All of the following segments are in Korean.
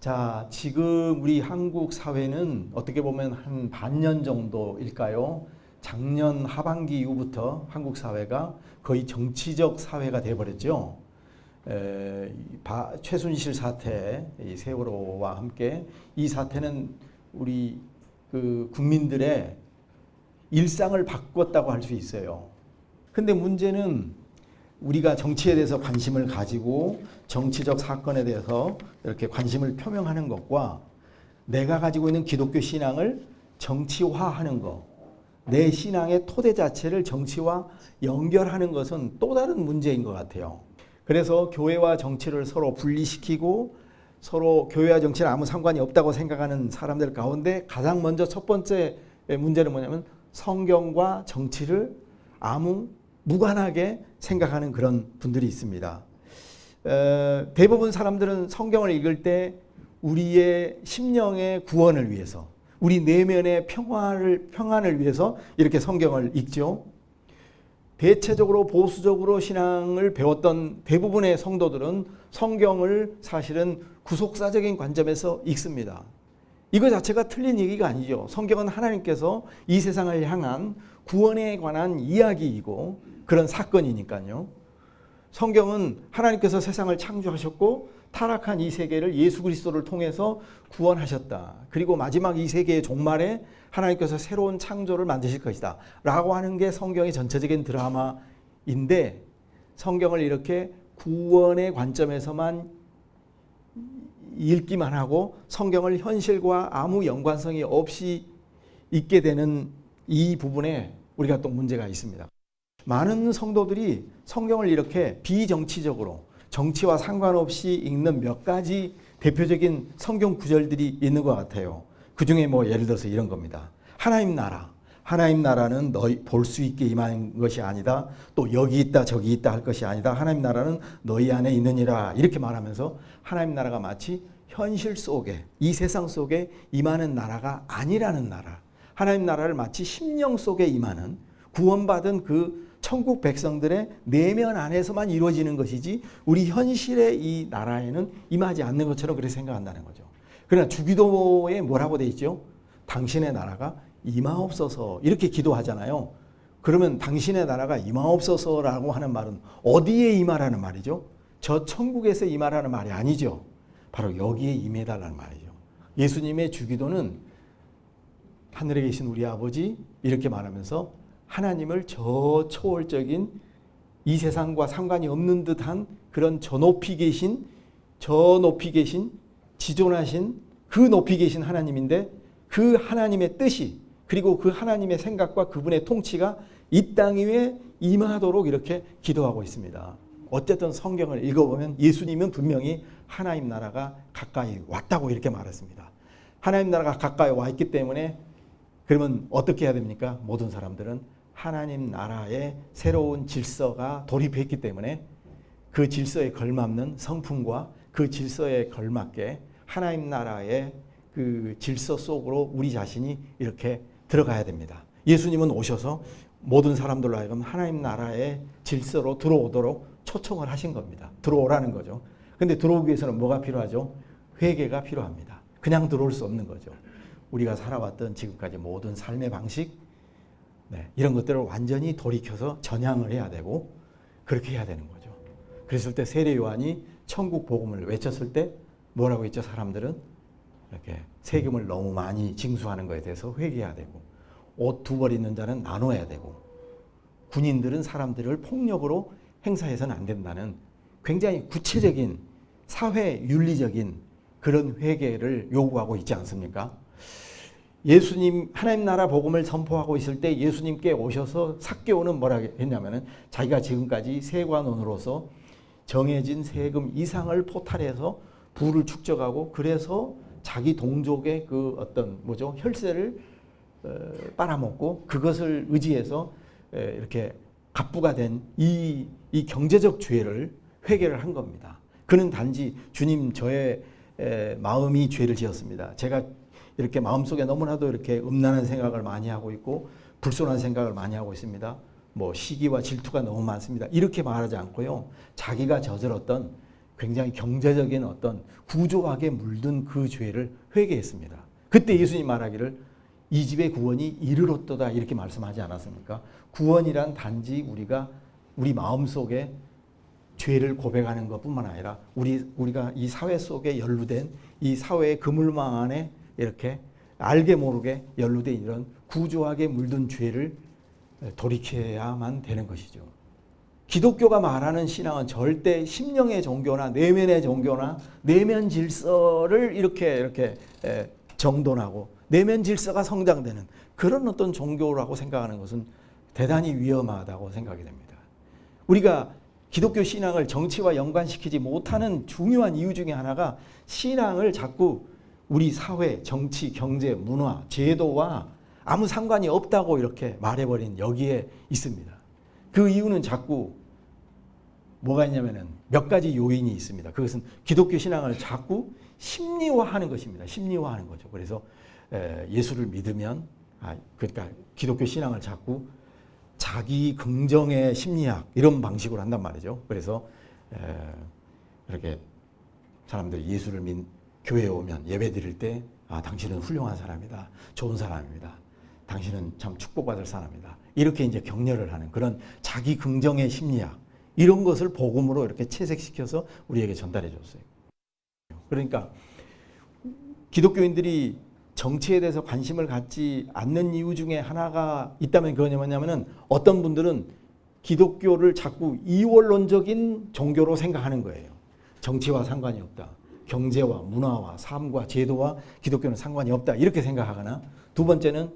자, 지금 우리 한국 사회는 어떻게 보면 한 반년 정도일까요? 작년 하반기 이후부터 한국 사회가 거의 정치적 사회가 돼버렸죠. 최순실 사태, 이 세월호와 함께 이 사태는 우리 그 국민들의 일상을 바꿨다고 할 수 있어요. 근데 문제는 우리가 정치에 대해서 관심을 가지고 정치적 사건에 대해서 이렇게 관심을 표명하는 것과 내가 가지고 있는 기독교 신앙을 정치화하는 것, 내 신앙의 토대 자체를 정치와 연결하는 것은 또 다른 문제인 것 같아요. 그래서 교회와 정치를 서로 분리시키고 서로 교회와 정치는 아무 상관이 없다고 생각하는 사람들 가운데 가장 먼저 첫 번째 문제는 뭐냐면 성경과 정치를 무관하게 생각하는 그런 분들이 있습니다. 대부분 사람들은 성경을 읽을 때 우리의 심령의 구원을 위해서, 우리 내면의 평안을 위해서 이렇게 성경을 읽죠. 대체적으로 보수적으로 신앙을 배웠던 대부분의 성도들은 성경을 사실은 구속사적인 관점에서 읽습니다. 이거 자체가 틀린 얘기가 아니죠. 성경은 하나님께서 이 세상을 향한 구원에 관한 이야기이고 그런 사건이니까요. 성경은 하나님께서 세상을 창조하셨고 타락한 이 세계를 예수 그리스도를 통해서 구원하셨다. 그리고 마지막 이 세계의 종말에 하나님께서 새로운 창조를 만드실 것이다. 라고 하는 게 성경의 전체적인 드라마인데 성경을 이렇게 구원의 관점에서만 읽기만 하고 성경을 현실과 아무 연관성이 없이 읽게 되는 이 부분에 우리가 또 문제가 있습니다. 많은 성도들이 성경을 이렇게 비정치적으로 정치와 상관없이 읽는 몇 가지 대표적인 성경 구절들이 있는 것 같아요. 그 중에 예를 들어서 이런 겁니다. 하나님 나라는 너희 볼 수 있게 임한 것이 아니다. 또 여기 있다 저기 있다 할 것이 아니다. 하나님 나라는 너희 안에 있느니라. 이렇게 말하면서 하나님 나라가 마치 현실 속에 이 세상 속에 임하는 나라가 아니라는 나라. 하나님 나라를 마치 심령 속에 임하는 구원받은 그 천국 백성들의 내면 안에서만 이루어지는 것이지 우리 현실의 이 나라에는 임하지 않는 것처럼 그렇게 생각한다는 거죠. 그러나 주기도에 뭐라고 돼 있죠? 당신의 나라가 임하옵소서 이렇게 기도하잖아요. 그러면 당신의 나라가 임하옵소서라고 하는 말은 어디에 임하라는 말이죠? 저 천국에서 임하라는 말이 아니죠. 바로 여기에 임해달라는 말이죠. 예수님의 주기도는 하늘에 계신 우리 아버지 이렇게 말하면서 하나님을 저 초월적인 이 세상과 상관이 없는 듯한 그런 저 높이 계신 지존하신 그 높이 계신 하나님인데 그 하나님의 뜻이 그리고 그 하나님의 생각과 그분의 통치가 이 땅 위에 임하도록 이렇게 기도하고 있습니다. 어쨌든 성경을 읽어보면 예수님은 분명히 하나님 나라가 가까이 왔다고 이렇게 말했습니다. 하나님 나라가 가까이 와 있기 때문에 그러면 어떻게 해야 됩니까? 모든 사람들은 하나님 나라의 새로운 질서가 도입했기 때문에 그 질서에 걸맞는 성품과 그 질서에 걸맞게 하나님 나라의 그 질서 속으로 우리 자신이 이렇게 들어가야 됩니다. 예수님은 오셔서 모든 사람들로 하여금 하나님 나라의 질서로 들어오도록 초청을 하신 겁니다. 들어오라는 거죠. 근데 들어오기 위해서는 뭐가 필요하죠? 회개가 필요합니다. 그냥 들어올 수 없는 거죠. 우리가 살아왔던 지금까지 모든 삶의 방식 이런 것들을 완전히 돌이켜서 전향을 해야 되고 그렇게 해야 되는 거죠. 그랬을 때 세례 요한이 천국 복음을 외쳤을 때 뭐라고 했죠? 사람들은 이렇게 세금을 너무 많이 징수하는 것에 대해서 회개해야 되고 옷 2벌 있는 자는 나눠야 되고 군인들은 사람들을 폭력으로 행사해서는 안 된다는 굉장히 구체적인 사회 윤리적인 그런 회개를 요구하고 있지 않습니까? 예수님 하나님 나라 복음을 선포하고 있을 때 예수님께 오셔서 삭개오는 뭐라 했냐면은 자기가 지금까지 세관원으로서 정해진 세금 이상을 포탈해서 부를 축적하고 그래서 자기 동족의 그 어떤 혈세를 빨아먹고 그것을 의지해서 이렇게 갑부가 된 이 경제적 죄를 회개를 한 겁니다. 그는 단지 주님 저의 마음이 죄를 지었습니다. 제가 이렇게 마음속에 너무나도 이렇게 음란한 생각을 많이 하고 있고 불손한 생각을 많이 하고 있습니다. 시기와 질투가 너무 많습니다. 이렇게 말하지 않고요. 자기가 저질렀던 굉장히 경제적인 어떤 구조학에 물든 그 죄를 회개했습니다. 그때 예수님 말하기를 이 집의 구원이 이르렀도다 이렇게 말씀하지 않았습니까? 구원이란 단지 우리 마음속에 죄를 고백하는 것뿐만 아니라 우리가 이 사회 속에 연루된 이 사회의 그물망 안에 이렇게 알게 모르게 연루된 이런 구조학에 물든 죄를 돌이켜야만 되는 것이죠. 기독교가 말하는 신앙은 절대 심령의 종교나 내면의 종교나 내면 질서를 이렇게 정돈하고 내면 질서가 성장되는 그런 어떤 종교라고 생각하는 것은 대단히 위험하다고 생각이 됩니다. 우리가 기독교 신앙을 정치와 연관시키지 못하는 중요한 이유 중에 하나가 신앙을 자꾸 우리 사회, 정치, 경제, 문화, 제도와 아무 상관이 없다고 이렇게 말해버린 여기에 있습니다. 그 이유는 자꾸 뭐가 있냐면은 몇 가지 요인이 있습니다. 그것은 기독교 신앙을 자꾸 심리화하는 것입니다. 심리화하는 거죠. 그래서 예수를 믿으면 그러니까 기독교 신앙을 자꾸 자기 긍정의 심리학 이런 방식으로 한단 말이죠. 그래서 이렇게 사람들이 예수를 교회에 오면 예배 드릴 때 당신은 훌륭한 사람이다. 좋은 사람입니다. 당신은 참 축복받을 사람이다. 이렇게 이제 격려를 하는 그런 자기 긍정의 심리학 이런 것을 복음으로 이렇게 채색시켜서 우리에게 전달해 줬어요. 그러니까 기독교인들이 정치에 대해서 관심을 갖지 않는 이유 중에 하나가 있다면 그건 뭐냐면은 어떤 분들은 기독교를 자꾸 이원론적인 종교로 생각하는 거예요. 정치와 상관이 없다. 경제와 문화와 삶과 제도와 기독교는 상관이 없다. 이렇게 생각하거나 두 번째는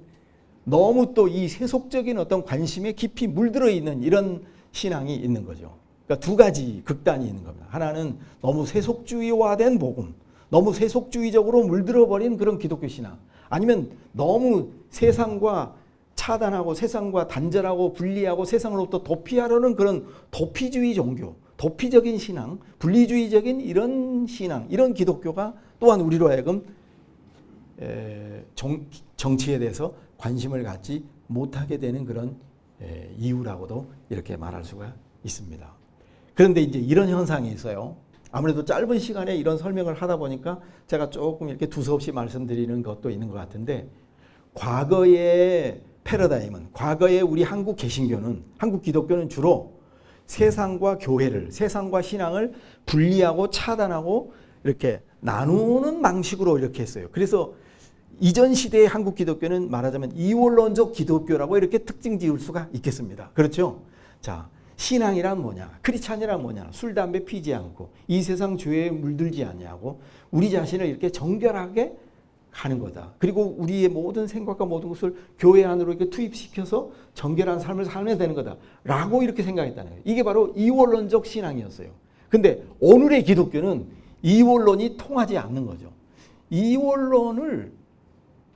너무 또 이 세속적인 어떤 관심에 깊이 물들어 있는 이런 신앙이 있는 거죠. 그러니까 두 가지 극단이 있는 겁니다. 하나는 너무 세속주의화된 복음, 너무 세속주의적으로 물들어 버린 그런 기독교 신앙. 아니면 너무 세상과 차단하고 세상과 단절하고 분리하고 세상으로부터 도피하려는 그런 도피주의 종교, 도피적인 신앙, 분리주의적인 이런 신앙, 이런 기독교가 또한 우리로 하여금 정치에 대해서 관심을 갖지 못하게 되는 그런 이유라고도 이렇게 말할 수가 있습니다. 그런데 이제 이런 현상이 있어요. 아무래도 짧은 시간에 이런 설명을 하다 보니까 제가 조금 이렇게 두서없이 말씀드리는 것도 있는 것 같은데 과거의 패러다임은 과거의 우리 한국 개신교는 한국 기독교는 주로 세상과 교회를 세상과 신앙을 분리하고 차단하고 이렇게 나누는 방식으로 이렇게 했어요. 그래서 이전 시대의 한국 기독교는 말하자면 이원론적 기독교라고 이렇게 특징 지을 수가 있겠습니다. 그렇죠? 자, 신앙이란 뭐냐? 크리스찬이란 뭐냐? 술, 담배 피지 않고 이 세상 죄에 물들지 아니하고 우리 자신을 이렇게 정결하게 가는 거다. 그리고 우리의 모든 생각과 모든 것을 교회 안으로 이렇게 투입시켜서 정결한 삶을 살면 되는 거다. 라고 이렇게 생각했다는 거예요. 이게 바로 이원론적 신앙이었어요. 근데 오늘의 기독교는 이원론이 통하지 않는 거죠.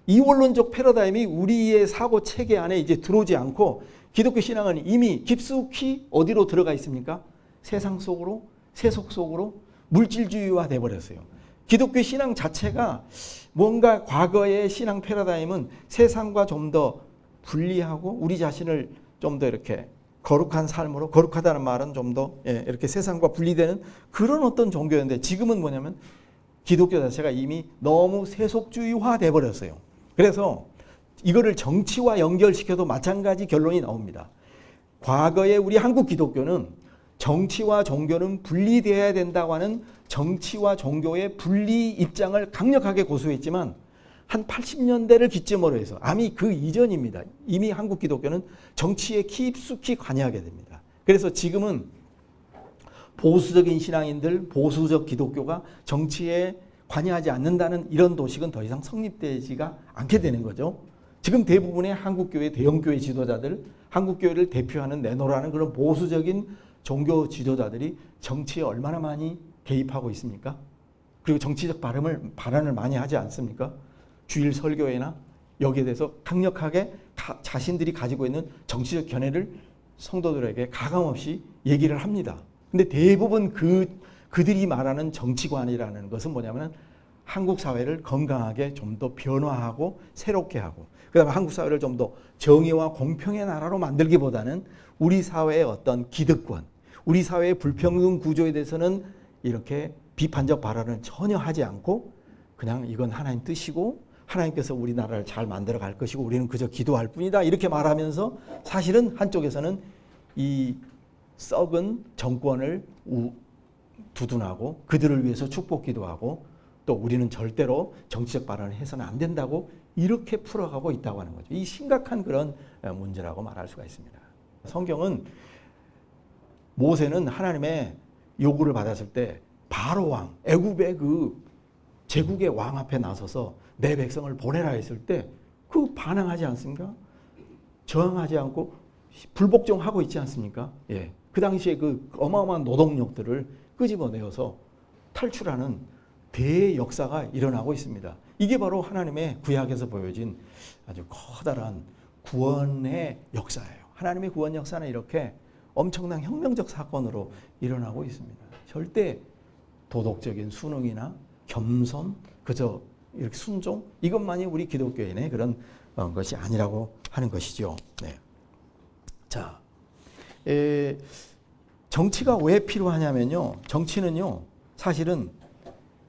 이원론적 패러다임이 우리의 사고 체계 안에 이제 들어오지 않고 기독교 신앙은 이미 깊숙이 어디로 들어가 있습니까? 세상 속으로, 세속 속으로 물질주의화 돼버렸어요. 기독교 신앙 자체가 뭔가 과거의 신앙 패러다임은 세상과 좀 더 분리하고 우리 자신을 좀 더 이렇게 거룩한 삶으로, 거룩하다는 말은 좀 더 이렇게 세상과 분리되는 그런 어떤 종교였는데 지금은 뭐냐면 기독교 자체가 이미 너무 세속주의화 돼버렸어요. 그래서 이거를 정치와 연결시켜도 마찬가지 결론이 나옵니다. 과거에 우리 한국 기독교는 정치와 종교는 분리되어야 된다고 하는 정치와 종교의 분리 입장을 강력하게 고수했지만 한 80년대를 기점으로 해서 아니 그 이전입니다. 이미 한국 기독교는 정치에 깊숙이 관여하게 됩니다. 그래서 지금은 보수적인 신앙인들, 보수적 기독교가 정치에 관여하지 않는다는 이런 도식은 더 이상 성립되지가 않게 되는 거죠. 지금 대부분의 한국교회, 대형교회 지도자들, 한국교회를 대표하는 내노라는 그런 보수적인 종교 지도자들이 정치에 얼마나 많이 개입하고 있습니까? 그리고 정치적 발언을 많이 하지 않습니까? 주일 설교회나 여기에 대해서 강력하게 자신들이 가지고 있는 정치적 견해를 성도들에게 가감없이 얘기를 합니다. 근데 대부분 그들이 말하는 정치관이라는 것은 뭐냐면 한국 사회를 건강하게 좀 더 변화하고 새롭게 하고 그다음에 한국 사회를 좀 더 정의와 공평의 나라로 만들기보다는 우리 사회의 어떤 기득권, 우리 사회의 불평등 구조에 대해서는 이렇게 비판적 발언을 전혀 하지 않고 그냥 이건 하나님 뜻이고 하나님께서 우리나라를 잘 만들어 갈 것이고 우리는 그저 기도할 뿐이다 이렇게 말하면서 사실은 한쪽에서는 이 썩은 정권을 두둔하고 그들을 위해서 축복 기도하고 또 우리는 절대로 정치적 발언을 해서는 안 된다고 이렇게 풀어가고 있다고 하는 거죠. 이 심각한 그런 문제라고 말할 수가 있습니다. 성경은 모세는 하나님의 요구를 받았을 때 바로 왕, 애굽의 그 제국의 왕 앞에 나서서 내 백성을 보내라 했을 때 그 반항하지 않습니까? 저항하지 않고 불복종하고 있지 않습니까? 예. 그 당시에 그 어마어마한 노동력들을 끄집어내어서 탈출하는 대역사가 일어나고 있습니다. 이게 바로 하나님의 구약에서 보여진 아주 커다란 구원의 역사예요. 하나님의 구원 역사는 이렇게 엄청난 혁명적 사건으로 일어나고 있습니다. 절대 도덕적인 순응이나 겸손, 그저 이렇게 순종 이것만이 우리 기독교인의 그런 것이 아니라고 하는 것이죠. 네. 자, 정치가 왜 필요하냐면요. 정치는요, 사실은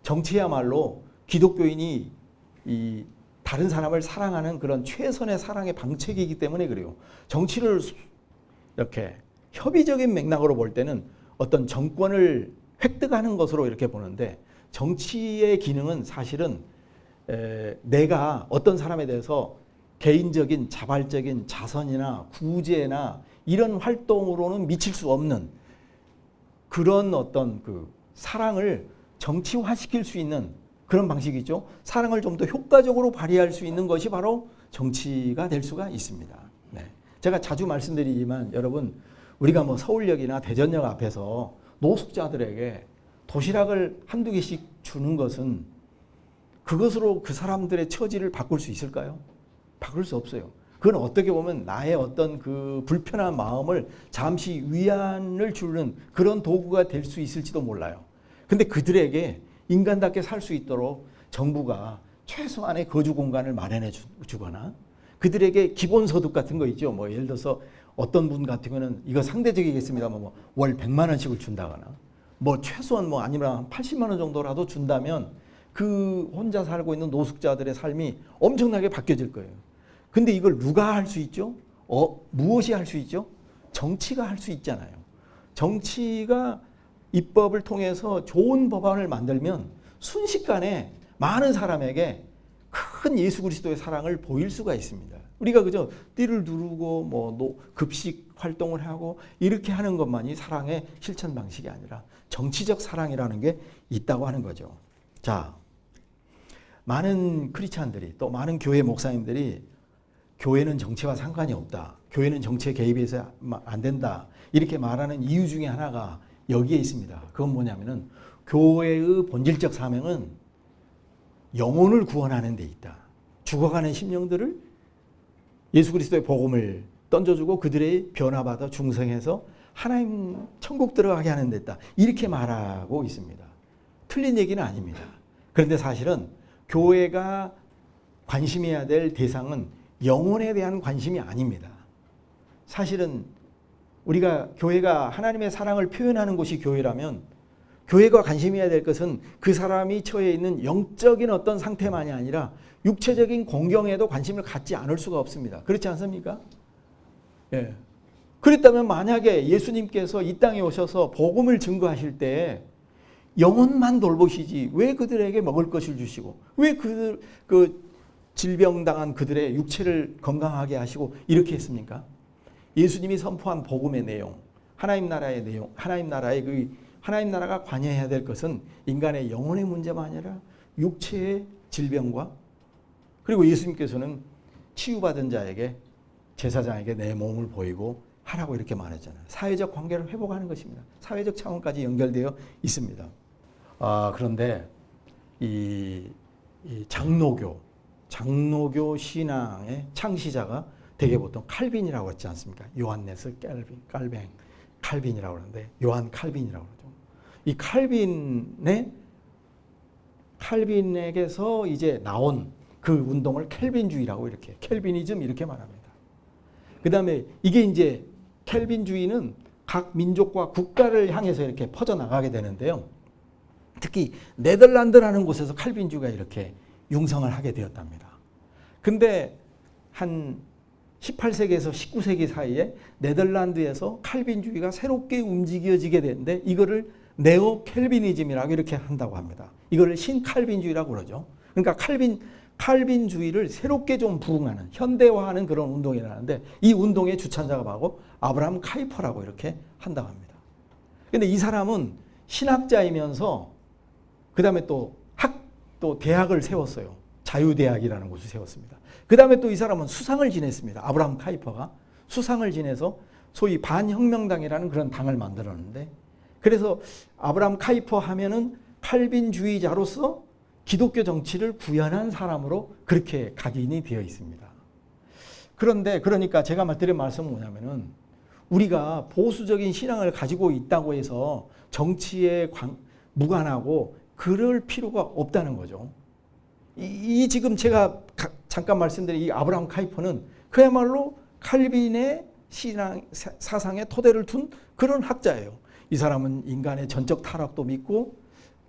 정치야말로 기독교인이 이 다른 사람을 사랑하는 그런 최선의 사랑의 방책이기 때문에 그래요. 정치를 이렇게 협의적인 맥락으로 볼 때는 어떤 정권을 획득하는 것으로 이렇게 보는데 정치의 기능은 사실은 내가 어떤 사람에 대해서 개인적인 자발적인 자선이나 구제나 이런 활동으로는 미칠 수 없는 그런 어떤 그 사랑을 정치화시킬 수 있는 그런 방식이죠. 사랑을 좀 더 효과적으로 발휘할 수 있는 것이 바로 정치가 될 수가 있습니다. 네. 제가 자주 말씀드리지만 여러분 우리가 뭐 서울역이나 대전역 앞에서 노숙자들에게 도시락을 한두 개씩 주는 것은 그것으로 그 사람들의 처지를 바꿀 수 있을까요? 바꿀 수 없어요. 그건 어떻게 보면 나의 어떤 그 불편한 마음을 잠시 위안을 주는 그런 도구가 될 수 있을지도 몰라요. 근데 그들에게 인간답게 살 수 있도록 정부가 최소한의 거주 공간을 마련해 주거나 그들에게 기본소득 같은 거 있죠. 뭐 예를 들어서 어떤 분 같은 경우는 이거 상대적이겠습니다만 뭐 월 100만 원씩을 준다거나 뭐 최소한 뭐 아니면 80만 원 정도라도 준다면 그 혼자 살고 있는 노숙자들의 삶이 엄청나게 바뀌어질 거예요. 근데 이걸 누가 할 수 있죠? 무엇이 할 수 있죠? 정치가 할 수 있잖아요. 정치가 입법을 통해서 좋은 법안을 만들면 순식간에 많은 사람에게 큰 예수 그리스도의 사랑을 보일 수가 있습니다. 우리가 그저 띠를 두르고 뭐 급식 활동을 하고 이렇게 하는 것만이 사랑의 실천 방식이 아니라 정치적 사랑이라는 게 있다고 하는 거죠. 자, 많은 크리스찬들이 또 많은 교회 목사님들이 교회는 정치와 상관이 없다. 교회는 정치에 개입해서 안 된다. 이렇게 말하는 이유 중에 하나가 여기에 있습니다. 그건 뭐냐면은 교회의 본질적 사명은 영혼을 구원하는 데 있다. 죽어가는 심령들을 예수 그리스도의 복음을 던져주고 그들의 변화받아 중생해서 하나님 천국 들어가게 하는 데 있다. 이렇게 말하고 있습니다. 틀린 얘기는 아닙니다. 그런데 사실은 교회가 관심해야 될 대상은 영혼에 대한 관심이 아닙니다. 사실은 우리가 교회가 하나님의 사랑을 표현하는 곳이 교회라면 교회가 관심해야 될 것은 그 사람이 처해 있는 영적인 어떤 상태만이 아니라 육체적인 공경에도 관심을 갖지 않을 수가 없습니다. 그렇지 않습니까? 예. 그랬다면 만약에 예수님께서 이 땅에 오셔서 복음을 증거하실 때 영혼만 돌보시지 왜 그들에게 먹을 것을 주시고 왜 그 질병당한 그들의 육체를 건강하게 하시고 이렇게 했습니까? 예수님이 선포한 복음의 내용, 하나님 나라의 내용, 하나님 나라가 관여해야 될 것은 인간의 영혼의 문제만 아니라 육체의 질병과 그리고 예수님께서는 치유받은 자에게 제사장에게 내 몸을 보이고 하라고 이렇게 말했잖아요. 사회적 관계를 회복하는 것입니다. 사회적 차원까지 연결되어 있습니다. 그런데 이 장로교 신앙의 창시자가 되게 보통 칼빈이라고 했지 않습니까? 요한네스 칼빈이라고 하는데 요한 칼빈이라고 그러죠. 이 칼빈에게서 이제 나온 그 운동을 켈빈주의라고 이렇게 켈비니즘 이렇게 말합니다. 그 다음에 이게 이제 켈빈주의는 각 민족과 국가를 향해서 이렇게 퍼져나가게 되는데요. 특히 네덜란드라는 곳에서 칼빈주의가 이렇게 융성을 하게 되었답니다. 근데 한 18세기에서 19세기 사이에 네덜란드에서 칼빈주의가 새롭게 움직여지게 되는데 이거를 네오 켈비니즘이라고 이렇게 한다고 합니다. 이거를 신칼빈주의라고 그러죠. 그러니까 칼빈주의를 새롭게 좀 부흥하는, 현대화하는 그런 운동이라는데 이 운동의 주찬자가 바로 아브라함 카이퍼라고 이렇게 한다고 합니다. 근데 이 사람은 신학자이면서 그 다음에 또 대학을 세웠어요. 자유대학이라는 곳을 세웠습니다. 그 다음에 또 이 사람은 수상을 지냈습니다. 아브라함 카이퍼가 수상을 지내서 소위 반혁명당이라는 그런 당을 만들었는데, 그래서 아브라함 카이퍼 하면은 칼빈주의자로서 기독교 정치를 구현한 사람으로 그렇게 각인이 되어 있습니다. 그런데 그러니까 제가 드린 말씀은 뭐냐면은 우리가 보수적인 신앙을 가지고 있다고 해서 정치에 무관하고 그럴 필요가 없다는 거죠. 이 지금 제가 잠깐 말씀드린 이 아브라함 카이퍼는 그야말로 칼빈의 신앙 사상의 토대를 둔 그런 학자예요. 이 사람은 인간의 전적 타락도 믿고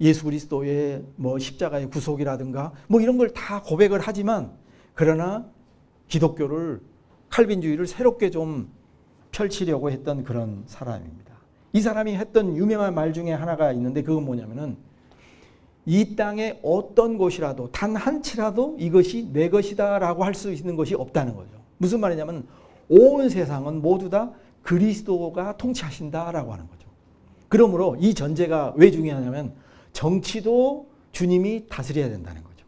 예수 그리스도의 십자가의 구속이라든가 이런 걸 다 고백을 하지만, 그러나 기독교를, 칼빈주의를 새롭게 좀 펼치려고 했던 그런 사람입니다. 이 사람이 했던 유명한 말 중에 하나가 있는데 그건 뭐냐면은 이 땅에 어떤 곳이라도 단 한 치라도 이것이 내 것이다라고 할 수 있는 것이 없다는 거죠. 무슨 말이냐면 온 세상은 모두 다 그리스도가 통치하신다라고 하는 거죠. 그러므로 이 전제가 왜 중요하냐면 정치도 주님이 다스려야 된다는 거죠.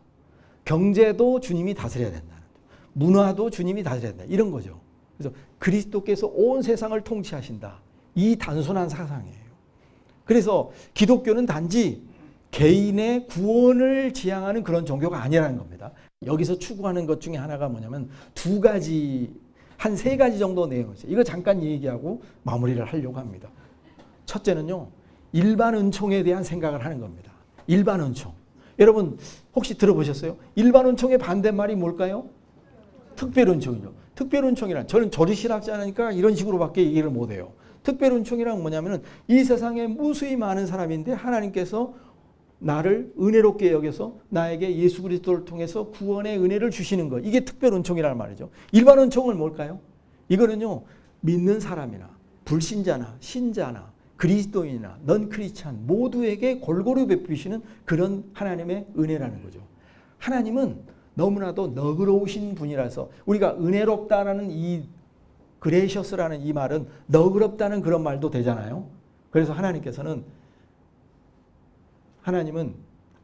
경제도 주님이 다스려야 된다는 거죠. 문화도 주님이 다스려야 된다. 이런 거죠. 그래서 그리스도께서 온 세상을 통치하신다. 이 단순한 사상이에요. 그래서 기독교는 단지 개인의 구원을 지향하는 그런 종교가 아니라는 겁니다. 여기서 추구하는 것 중에 하나가 뭐냐면 두 가지, 한 세 가지 정도 내용이 있어요. 이거 잠깐 얘기하고 마무리를 하려고 합니다. 첫째는요, 일반 은총에 대한 생각을 하는 겁니다. 일반 은총. 여러분 혹시 들어보셨어요? 일반 은총의 반대말이 뭘까요? 특별 은총이죠. 특별 은총이란, 저는 조리신학자니까 이런 식으로밖에 얘기를 못해요. 특별 은총이란 뭐냐면은 이 세상에 무수히 많은 사람인데 하나님께서 나를 은혜롭게 여겨서 나에게 예수 그리스도를 통해서 구원의 은혜를 주시는 것, 이게 특별 은총이라는 말이죠. 일반 은총은 뭘까요? 이거는요, 믿는 사람이나 불신자나 신자나 그리스도인이나 넌 크리스찬 모두에게 골고루 베푸시는 그런 하나님의 은혜라는 거죠. 하나님은 너무나도 너그러우신 분이라서, 우리가 은혜롭다라는 이 그레이셔스라는 이 말은 너그럽다는 그런 말도 되잖아요. 그래서 하나님은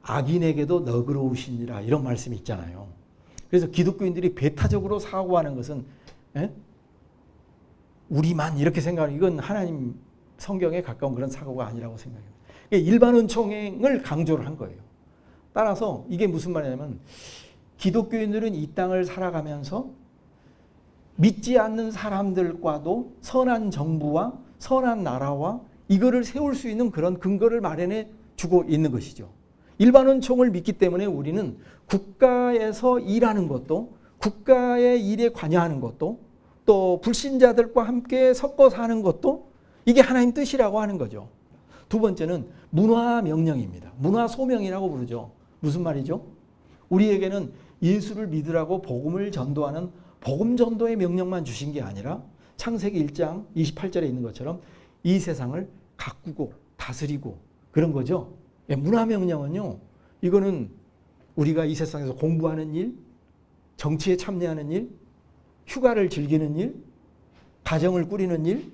악인에게도 너그러우시니라 이런 말씀이 있잖아요. 그래서 기독교인들이 배타적으로 사고하는 것은 우리만 이렇게 생각하는, 이건 하나님 성경에 가까운 그런 사고가 아니라고 생각해요. 일반 은총을 강조를 한 거예요. 따라서 이게 무슨 말이냐면 기독교인들은 이 땅을 살아가면서 믿지 않는 사람들과도 선한 정부와 선한 나라와 이거를 세울 수 있는 그런 근거를 마련해 주고 있는 것이죠. 일반 은총을 믿기 때문에 우리는 국가에서 일하는 것도, 국가의 일에 관여하는 것도, 또 불신자들과 함께 섞어 사는 것도 이게 하나님 뜻이라고 하는 거죠. 두 번째는 문화 명령입니다. 문화 소명이라고 부르죠. 무슨 말이죠? 우리에게는 예수를 믿으라고 복음을 전도하는 복음 전도의 명령만 주신 게 아니라 창세기 1장 28절에 있는 것처럼 이 세상을 가꾸고 다스리고 그런 거죠. 문화 명령은요, 이거는 우리가 이 세상에서 공부하는 일, 정치에 참여하는 일, 휴가를 즐기는 일, 가정을 꾸리는 일,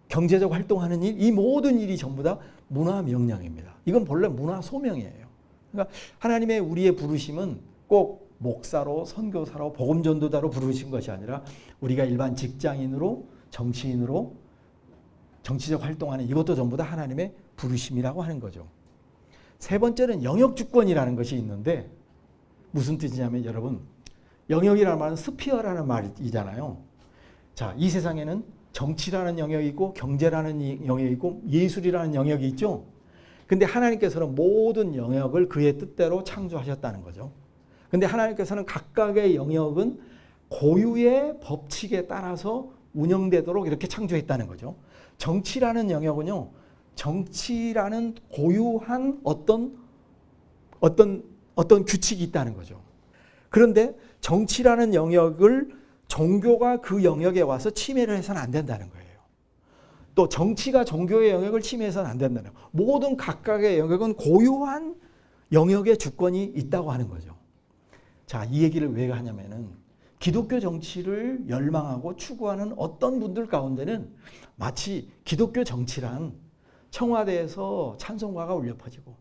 경제적 활동하는 일, 이 모든 일이 전부 다 문화 명령입니다. 이건 본래 문화 소명이에요. 그러니까 하나님의 우리의 부르심은 꼭 목사로, 선교사로, 복음 전도자로 부르신 것이 아니라 우리가 일반 직장인으로, 정치인으로 정치적 활동하는, 이것도 전부 다 하나님의 부르심이라고 하는 거죠. 세 번째는 영역 주권이라는 것이 있는데 무슨 뜻이냐면, 여러분, 영역이라는 말은 스피어라는 말이잖아요. 자, 이 세상에는 정치라는 영역이 있고 경제라는 영역이 있고 예술이라는 영역이 있죠. 근데 하나님께서는 모든 영역을 그의 뜻대로 창조하셨다는 거죠. 근데 하나님께서는 각각의 영역은 고유의 법칙에 따라서 운영되도록 이렇게 창조했다는 거죠. 정치라는 영역은요, 정치라는 고유한 어떤 어떤 규칙이 있다는 거죠. 그런데 정치라는 영역을 종교가 그 영역에 와서 침해를 해서는 안 된다는 거예요. 또 정치가 종교의 영역을 침해해서는 안 된다는 거예요. 모든 각각의 영역은 고유한 영역의 주권이 있다고 하는 거죠. 자, 이 얘기를 왜 하냐면은 기독교 정치를 열망하고 추구하는 어떤 분들 가운데는 마치 기독교 정치란 청와대에서 찬송가가 울려 퍼지고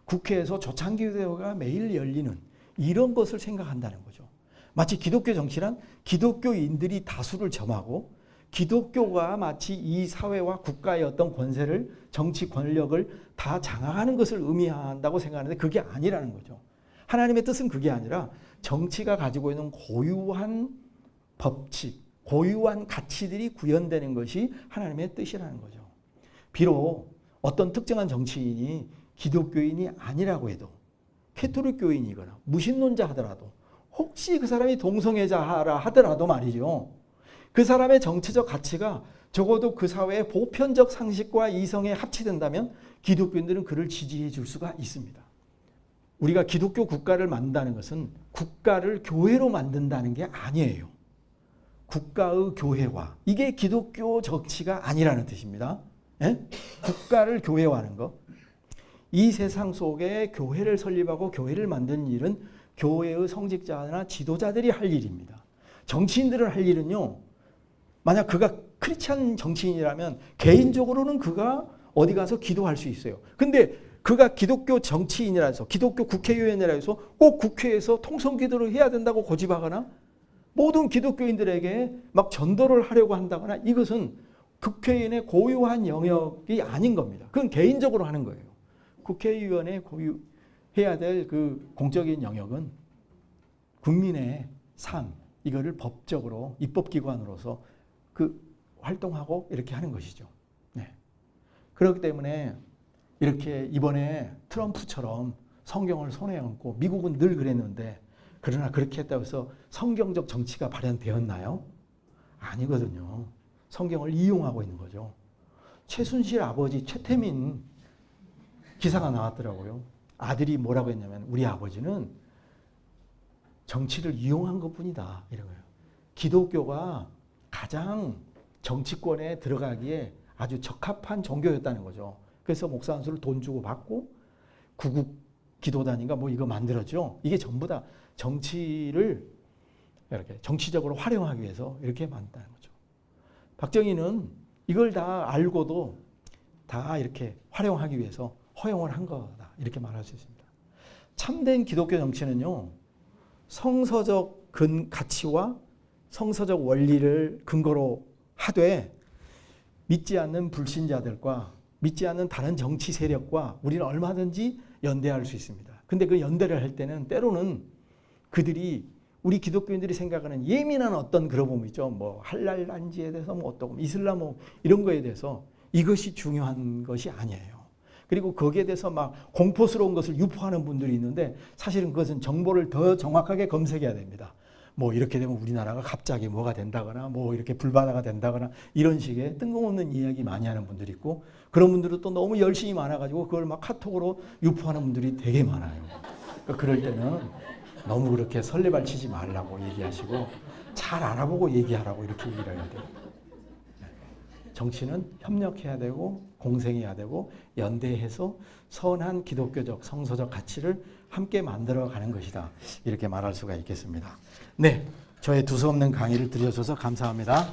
국회에서 조창기 대회가 매일 열리는 이런 것을 생각한다는 거죠. 마치 기독교 정치란 기독교인들이 다수를 점하고 기독교가 마치 이 사회와 국가의 어떤 권세를, 정치 권력을 다 장악하는 것을 의미한다고 생각하는데 그게 아니라는 거죠. 하나님의 뜻은 그게 아니라 정치가 가지고 있는 고유한 법칙, 고유한 가치들이 구현되는 것이 하나님의 뜻이라는 거죠. 비록 어떤 특정한 정치인이 기독교인이 아니라고 해도 캐토릭 교인이거나 무신론자 하더라도 혹시 그 사람이 동성애자라 하더라도 말이죠. 그 사람의 정치적 가치가 적어도 그 사회의 보편적 상식과 이성에 합치된다면 기독교인들은 그를 지지해 줄 수가 있습니다. 우리가 기독교 국가를 만든다는 것은 국가를 교회로 만든다는 게 아니에요. 국가의 교회화. 이게 기독교 정치가 아니라는 뜻입니다. 예? 국가를 교회화하는 것. 이 세상 속에 교회를 설립하고 교회를 만드는 일은 교회의 성직자나 지도자들이 할 일입니다. 정치인들은 할 일은요. 만약 그가 크리스찬 정치인이라면 개인적으로는 그가 어디 가서 기도할 수 있어요. 근데 그가 기독교 정치인이라 해서 기독교 국회의원이라 해서 꼭 국회에서 통성기도를 해야 된다고 고집하거나 모든 기독교인들에게 막 전도를 하려고 한다거나 이것은 국회의원의 고유한 영역이 아닌 겁니다. 그건 개인적으로 하는 거예요. 국회의원의 고유해야 될 그 공적인 영역은 국민의 삶, 이거를 법적으로 입법기관으로서 그 활동하고 이렇게 하는 것이죠. 네. 그렇기 때문에 이렇게 이번에 트럼프처럼 성경을 손에 얹고 미국은 늘 그랬는데 그러나 그렇게 했다고 해서 성경적 정치가 발현되었나요? 아니거든요. 성경을 이용하고 있는 거죠. 최순실 아버지 최태민 기사가 나왔더라고요. 아들이 뭐라고 했냐면 우리 아버지는 정치를 이용한 것뿐이다. 이런 거예요. 기독교가 가장 정치권에 들어가기에 아주 적합한 종교였다는 거죠. 그래서 목사 한 수를 돈 주고 받고 구국 기도단인가 뭐 이거 만들었죠. 이게 전부 다 정치를 이렇게 정치적으로 활용하기 위해서 이렇게 만든다는 거죠. 박정희는 이걸 다 알고도 다 이렇게 활용하기 위해서 허용을 한 거다. 이렇게 말할 수 있습니다. 참된 기독교 정치는요. 성서적 가치와 성서적 원리를 근거로 하되 믿지 않는 불신자들과 믿지 않는 다른 정치 세력과 우리는 얼마든지 연대할 수 있습니다. 근데 그 연대를 할 때는 때로는 그들이 우리 기독교인들이 생각하는 예민한 어떤 그런 부분 있죠. 뭐 할랄 난지에 대해서 뭐 어떠고 이슬람 뭐 이런 거에 대해서 이것이 중요한 것이 아니에요. 그리고 거기에 대해서 막 공포스러운 것을 유포하는 분들이 있는데 사실은 그것은 정보를 더 정확하게 검색해야 됩니다. 뭐 이렇게 되면 우리나라가 갑자기 뭐가 된다거나 뭐 이렇게 불바다가 된다거나 이런 식의 뜬금없는 이야기 많이 하는 분들이 있고 그런 분들은 또 너무 열심히 많아가지고 그걸 막 카톡으로 유포하는 분들이 되게 많아요. 그러니까 그럴 때는 너무 그렇게 설레발치지 말라고 얘기하시고 잘 알아보고 얘기하라고 이렇게 얘기를 해야 돼요. 정치는 협력해야 되고 공생해야 되고 연대해서 선한 기독교적 성서적 가치를 함께 만들어가는 것이다. 이렇게 말할 수가 있겠습니다. 네, 저의 두서없는 강의를 들으셔서 감사합니다.